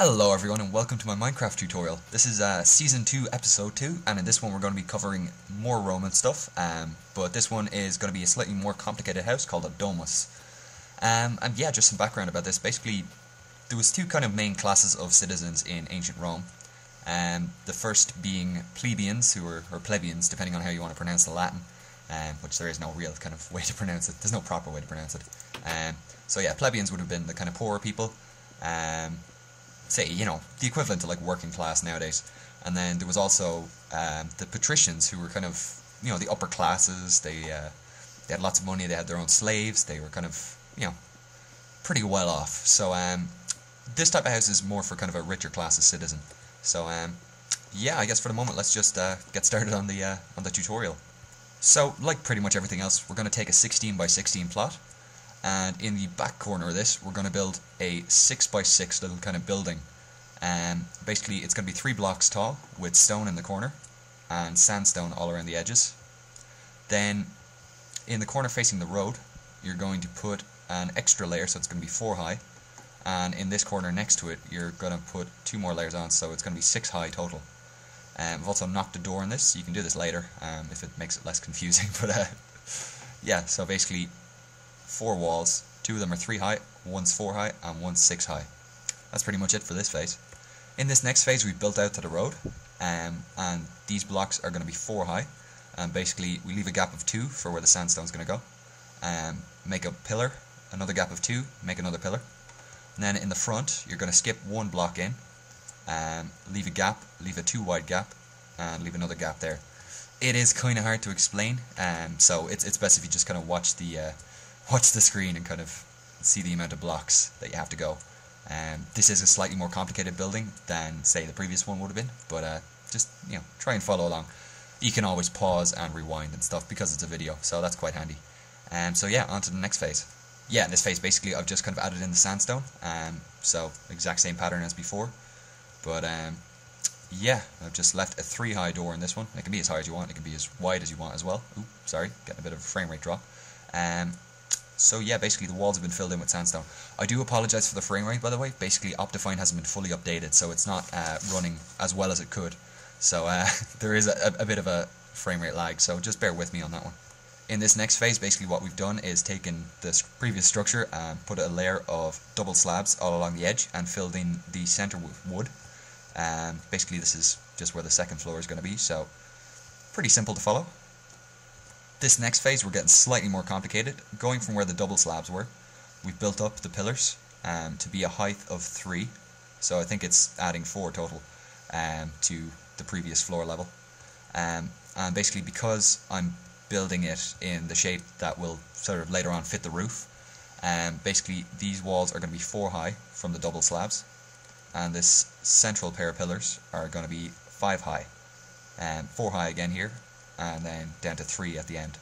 Hello everyone and welcome to my Minecraft tutorial. This is Season 2, Episode 2, and in this one we're going to be covering more Roman stuff, but this one is going to be a slightly more complicated house called a Domus. And yeah, just some background about this. Basically, there was two kind of main classes of citizens in ancient Rome. The first being plebeians, or plebeians, depending on how you want to pronounce the Latin, which there is no real kind of way to pronounce it. There's no proper way to pronounce it. So yeah, plebeians would have been the kind of poorer people. Say, the equivalent to like working class nowadays. And then there was also the patricians, who were kind of, the upper classes. They had lots of money, they had their own slaves, they were kind of, pretty well off. So this type of house is more for kind of a richer class of citizen. So yeah, I guess for the moment let's just get started on the tutorial. So like pretty much everything else, we're going to take a 16 by 16 plot. And in the back corner of this, we're going to build a 6 by 6 little kind of building. Basically, it's going to be 3 blocks tall with stone in the corner and sandstone all around the edges. Then, in the corner facing the road, you're going to put an extra layer, so it's going to be 4 high. And in this corner next to it, you're going to put 2 more layers on, so it's going to be 6 high total. We've also knocked a door in this. You can do this later if it makes it less confusing. But yeah, so basically 4 walls, 2 of them are 3 high, one's 4 high, and one's 6 high. That's pretty much it for this phase. In this next phase, we've built out to the road, and these blocks are going to be 4 high, and basically we leave a gap of 2 for where the sandstone's going to go, make a pillar, another gap of 2, make another pillar, and then in the front, you're going to skip 1 block in, leave a gap, leave a 2 wide gap, and leave another gap there. It is kind of hard to explain, so it's best if you just kind of watch the screen and kind of see the amount of blocks that you have to go. This is a slightly more complicated building than, say, the previous one would have been, but just, try and follow along. You can always pause and rewind and stuff because it's a video, so that's quite handy. So yeah, on to the next phase. Yeah, in this phase, basically, I've just kind of added in the sandstone, so exact same pattern as before, but yeah, I've just left a 3 high door in this one. It can be as high as you want, it can be as wide as you want as well. Ooh, sorry, getting a bit of a frame rate drop. So yeah, basically the walls have been filled in with sandstone. I do apologise for the frame rate, by the way. Basically, Optifine hasn't been fully updated, so it's not running as well as it could. So there is a bit of a frame rate lag, so just bear with me on that one. In this next phase, basically what we've done is taken this previous structure and put a layer of double slabs all along the edge and filled in the centre with wood. Basically this is just where the second floor is going to be, so pretty simple to follow. This next phase, we're getting slightly more complicated. Going from where the double slabs were, we've built up the pillars to be a height of 3. So I think it's adding 4 total to the previous floor level. And basically, because I'm building it in the shape that will sort of later on fit the roof, basically these walls are going to be 4 high from the double slabs. And this central pair of pillars are going to be 5 high. 4 high again here, and then down to 3 at the end.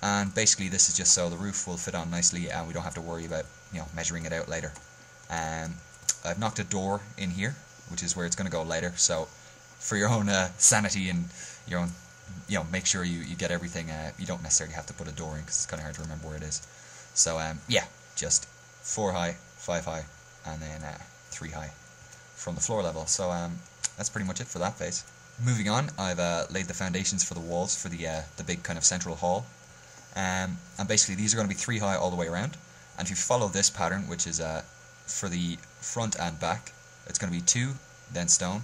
And basically this is just so the roof will fit on nicely and we don't have to worry about measuring it out later. I've knocked a door in here, which is where it's going to go later, so for your own sanity and your own, make sure you get everything, you don't necessarily have to put a door in because it's kind of hard to remember where it is. So yeah, just 4 high, 5 high, and then 3 high from the floor level. So that's pretty much it for that phase. Moving on, I've laid the foundations for the walls for the big kind of central hall, and basically these are going to be 3 high all the way around. And if you follow this pattern, which is for the front and back, it's going to be 2, then stone,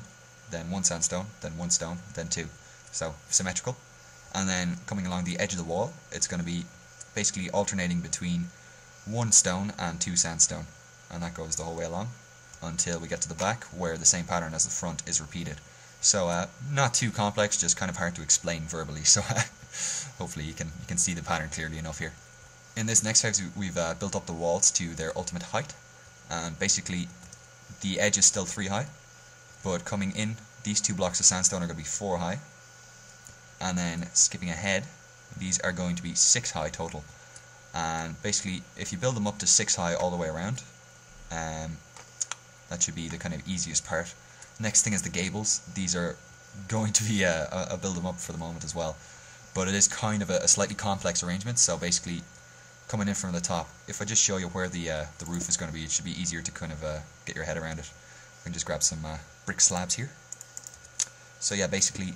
then 1 sandstone, then 1 stone, then 2. So symmetrical. And then coming along the edge of the wall, it's going to be basically alternating between 1 stone and 2 sandstone, and that goes the whole way along until we get to the back, where the same pattern as the front is repeated. So not too complex, just kind of hard to explain verbally, so hopefully you can see the pattern clearly enough here. In this next phase, we've built up the walls to their ultimate height, and basically the edge is still 3 high, but coming in, these 2 blocks of sandstone are going to be 4 high, and then skipping ahead, these are going to be 6 high total. And basically, if you build them up to 6 high all the way around, that should be the kind of easiest part. Next thing is the gables. These are going to be a build them up for the moment as well, but it is kind of a slightly complex arrangement. So basically, coming in from the top, if I just show you where the roof is going to be, it should be easier to kind of get your head around it. I can just grab some brick slabs here. So yeah, basically,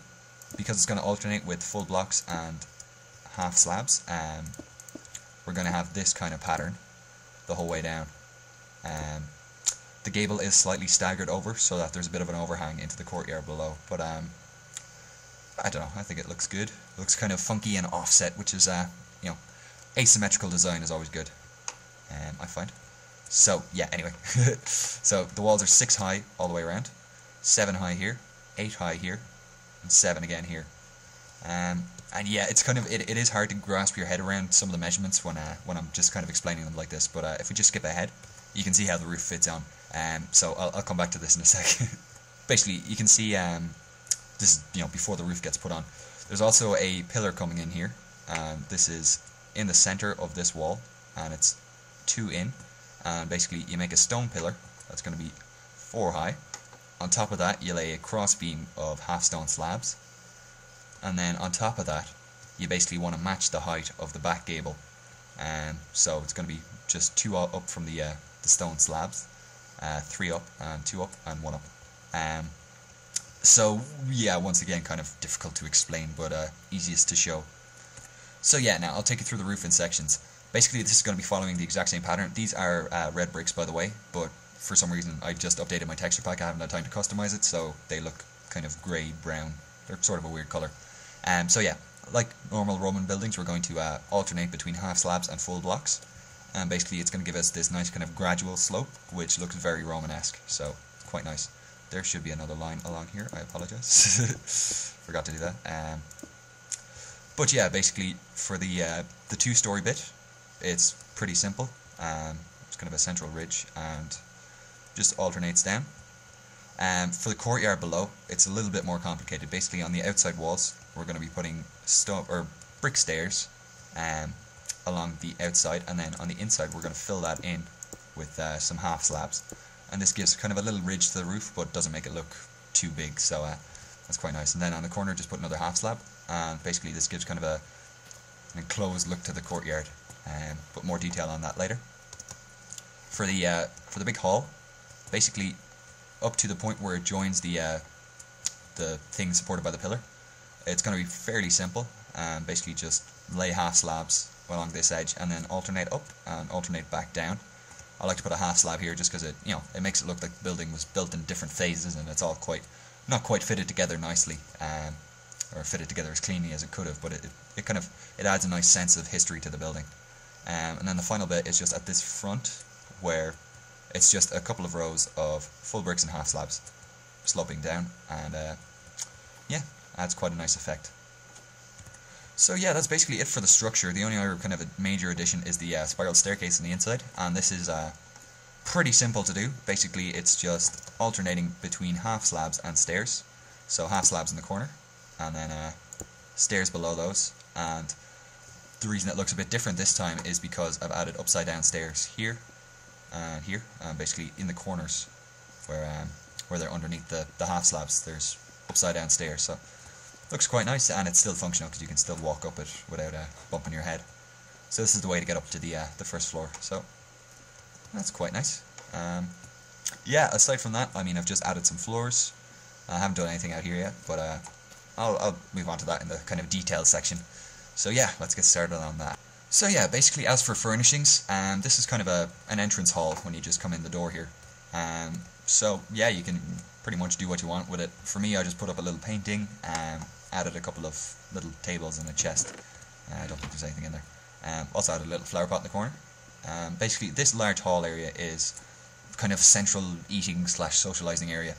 because it's going to alternate with full blocks and half slabs, we're going to have this kind of pattern the whole way down. The gable is slightly staggered over so that there's a bit of an overhang into the courtyard below, but I don't know, I think it looks good. It looks kind of funky and offset, which is, you know, asymmetrical design is always good, I find. So yeah, anyway, so the walls are 6 high all the way around, 7 high here, 8 high here, and 7 again here. And yeah, it's kind of it is hard to grasp your head around some of the measurements when I'm just kind of explaining them like this. But if we just skip ahead, you can see how the roof fits on. So I'll come back to this in a sec. Basically, you can see this is, you know, before the roof gets put on. There's also a pillar coming in here. This is in the center of this wall, and it's 2 in. And basically, you make a stone pillar that's going to be 4 high. On top of that, you lay a cross beam of half stone slabs. And then on top of that, you basically want to match the height of the back gable. So it's going to be just 2 up from the stone slabs, 3 up and 2 up and 1 up. So yeah, once again, kind of difficult to explain, but easiest to show. So yeah, now I'll take you through the roof in sections. Basically, this is going to be following the exact same pattern. These are red bricks, by the way, but for some reason I just updated my texture pack. I haven't had time to customize it, so they look kind of grey-brown. They're sort of a weird colour. So yeah, like normal Roman buildings, we're going to alternate between half slabs and full blocks. And basically it's going to give us this nice kind of gradual slope, which looks very Romanesque, so quite nice. There should be another line along here, I apologise. Forgot to do that. But yeah, basically for the 2-story bit, it's pretty simple. It's kind of a central ridge and just alternates down. For the courtyard below, it's a little bit more complicated. Basically, on the outside walls, we're going to be putting brick stairs along the outside, and then on the inside, we're going to fill that in with some half slabs. And this gives kind of a little ridge to the roof, but doesn't make it look too big. So that's quite nice. And then on the corner, just put another half slab, and basically this gives kind of an enclosed look to the courtyard. But more detail on that later. For the big hall, basically up to the point where it joins the thing supported by the pillar, it's going to be fairly simple. Basically just lay half slabs along this edge and then alternate up and alternate back down. I like to put a half slab here just because it, you know, it makes it look like the building was built in different phases and it's all not quite fitted together nicely, or fitted together as cleanly as it could have, but it kind of adds a nice sense of history to the building. And then the final bit is just at this front, where it's just a couple of rows of full bricks and half slabs sloping down, and yeah, adds quite a nice effect. So yeah, that's basically it for the structure. The only other kind of a major addition is the spiral staircase on the inside, and this is pretty simple to do. Basically, it's just alternating between half slabs and stairs. So half slabs in the corner, and then stairs below those. And the reason it looks a bit different this time is because I've added upside down stairs here and here, basically in the corners where they're underneath the half slabs. There's upside down stairs, so looks quite nice, and it's still functional because you can still walk up it without bumping your head. So this is the way to get up to the first floor. So that's quite nice. Yeah, aside from that, I mean, I've just added some floors. I haven't done anything out here yet, but I'll move on to that in the kind of detail section. So yeah, let's get started on that. So yeah, basically as for furnishings, this is kind of an entrance hall when you just come in the door here. So yeah, you can pretty much do what you want with it. For me, I just put up a little painting, added a couple of little tables and a chest. I don't think there's anything in there. Also added a little flower pot in the corner. Basically, this large hall area is kind of central eating / socializing area.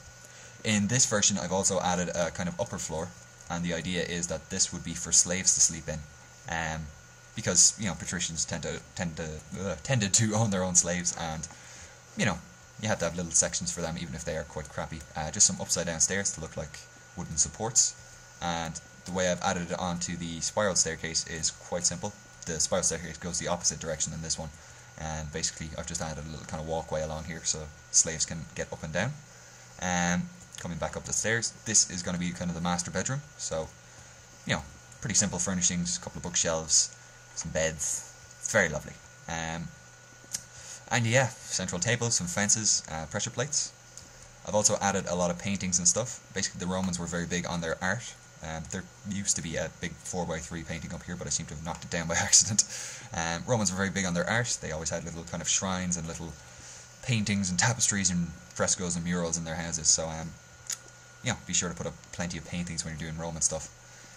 In this version, I've also added a kind of upper floor, and the idea is that this would be for slaves to sleep in, because, you know, patricians tended to own their own slaves, and, you know, you have to have little sections for them, even if they are quite crappy. Just some upside down stairs to look like wooden supports, and the way I've added it onto the spiral staircase is quite simple. The spiral staircase goes the opposite direction than this one, and basically I've just added a little kind of walkway along here so slaves can get up and down. Coming back up the stairs, this is going to be kind of the master bedroom, so, you know, pretty simple furnishings, a couple of bookshelves, some beds. It's very lovely. And yeah, central table, some fences, pressure plates. I've also added a lot of paintings and stuff. Basically, the Romans were very big on their art. There used to be a big 4x3 painting up here, but I seem to have knocked it down by accident. Romans were very big on their art. They always had little kind of shrines and little paintings and tapestries and frescoes and murals in their houses. So, be sure to put up plenty of paintings when you're doing Roman stuff.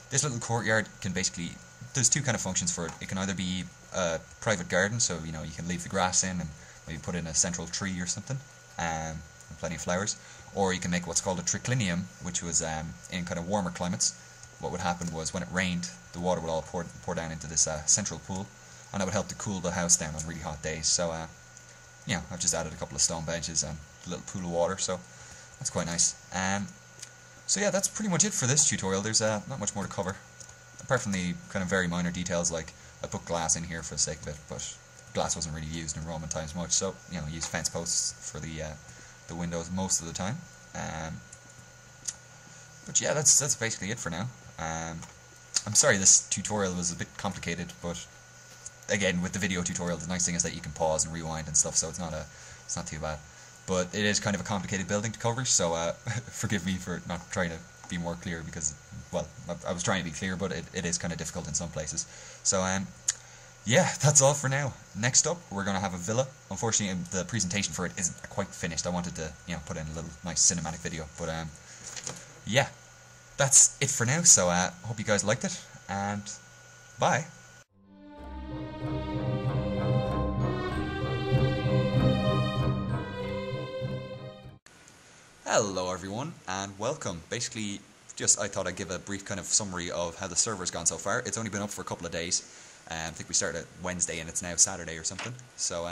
This little courtyard can basically, there's two kind of functions for it. It can either be a private garden, so you can leave the grass in and maybe put in a central tree or something, and plenty of flowers, or you can make what's called a triclinium, which was in kind of warmer climates. What would happen was when it rained, the water would all pour down into this central pool, and that would help to cool the house down on really hot days. So I've just added a couple of stone benches and a little pool of water, so that's quite nice. So yeah, that's pretty much it for this tutorial. There's not much more to cover, apart from the kind of very minor details, like I put glass in here for the sake of it, but glass wasn't really used in Roman times much, so use fence posts for the windows most of the time. But yeah, that's basically it for now. I'm sorry this tutorial was a bit complicated, but again, with the video tutorial, the nice thing is that you can pause and rewind and stuff, so it's not too bad. But it is kind of a complicated building to cover, so forgive me for not trying to be more clear, because, well, I was trying to be clear, but it is kind of difficult in some places. So, yeah, that's all for now. Next up, we're going to have a villa. Unfortunately, the presentation for it isn't quite finished. I wanted to, put in a little nice cinematic video, but, yeah, that's it for now, so hope you guys liked it, and bye. Hello everyone, and welcome. Basically, I thought I'd give a brief kind of summary of how the server's gone so far. It's only been up for a couple of days. I think we started Wednesday and it's now Saturday or something. So,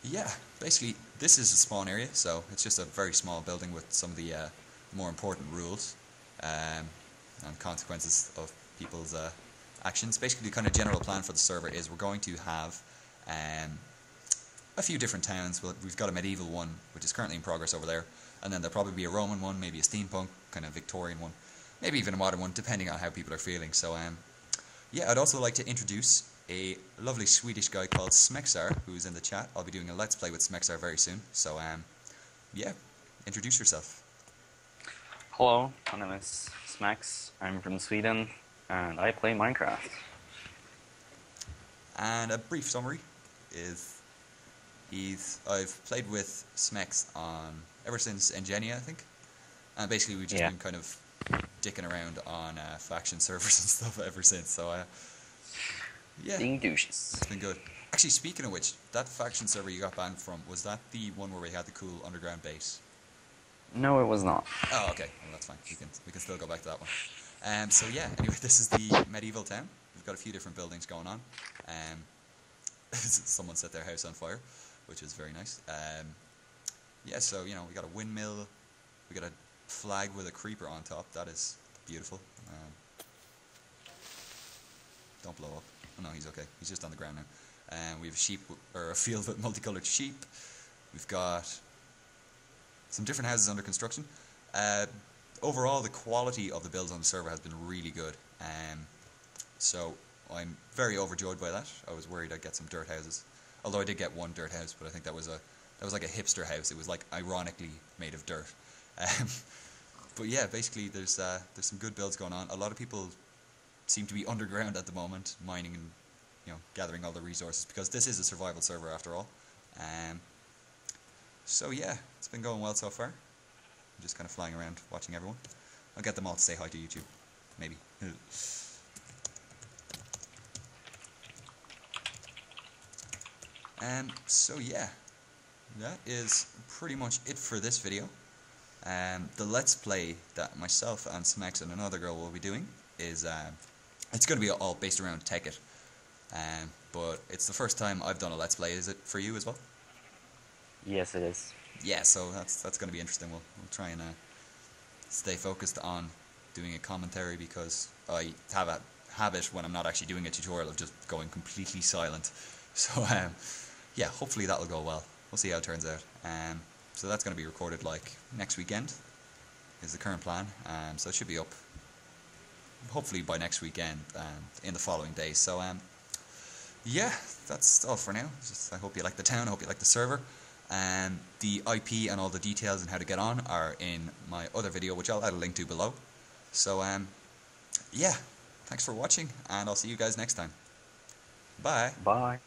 yeah, basically this is a spawn area, so it's just a very small building with some of the more important rules and consequences of people's actions. Basically, the kind of general plan for the server is we're going to have a few different towns. We've got a medieval one, which is currently in progress over there, and then there'll probably be a Roman one, maybe a steampunk, kind of Victorian one, maybe even a modern one, depending on how people are feeling. So, yeah, I'd also like to introduce a lovely Swedish guy called Smexar, who's in the chat. I'll be doing a Let's Play with Smexar very soon. So, yeah, introduce yourself. Hello, my name is Smex. I'm from Sweden, and I play Minecraft. And a brief summary is I've played with Smex ever since Engenia, I think, and basically we've just been kind of dicking around on faction servers and stuff ever since. So yeah, being douches. It's been good. Actually, speaking of which, that faction server you got banned from, was that the one where we had the cool underground base? No, it was not. Oh, okay. Well, that's fine. We can still go back to that one. So yeah, anyway, this is the medieval town. We've got a few different buildings going on. Someone set their house on fire, which is very nice. Yeah, so, we got a windmill, we got a flag with a creeper on top. That is beautiful. Don't blow up. Oh, no, he's okay. He's just on the ground now. We have a field with multicolored sheep. We've got some different houses under construction. Overall, the quality of the builds on the server has been really good. So I'm very overjoyed by that. I was worried I'd get some dirt houses. Although I did get one dirt house, but I think that was like a hipster house. It was like ironically made of dirt. But yeah, basically there's some good builds going on. A lot of people seem to be underground at the moment, mining and gathering all the resources, because this is a survival server after all. So yeah, it's been going well so far. I'm just kind of flying around watching everyone. I'll get them all to say hi to YouTube, maybe. So yeah, that is pretty much it for this video. The Let's Play that myself and Smex and another girl will be doing is, it's going to be all based around Tekkit. But it's the first time I've done a Let's Play. Is it for you as well? Yes, it is. Yeah, so that's going to be interesting. We'll try and stay focused on doing a commentary, because I have a habit when I'm not actually doing a tutorial of just going completely silent. So yeah, hopefully that'll go well. We'll see how it turns out. So that's going to be recorded like next weekend is the current plan. So it should be up hopefully by next weekend in the following days. So yeah, that's all for now. I hope you like the town. I hope you like the server. The IP and all the details and how to get on are in my other video, which I'll add a link to below. So, yeah, thanks for watching, and I'll see you guys next time. Bye. Bye.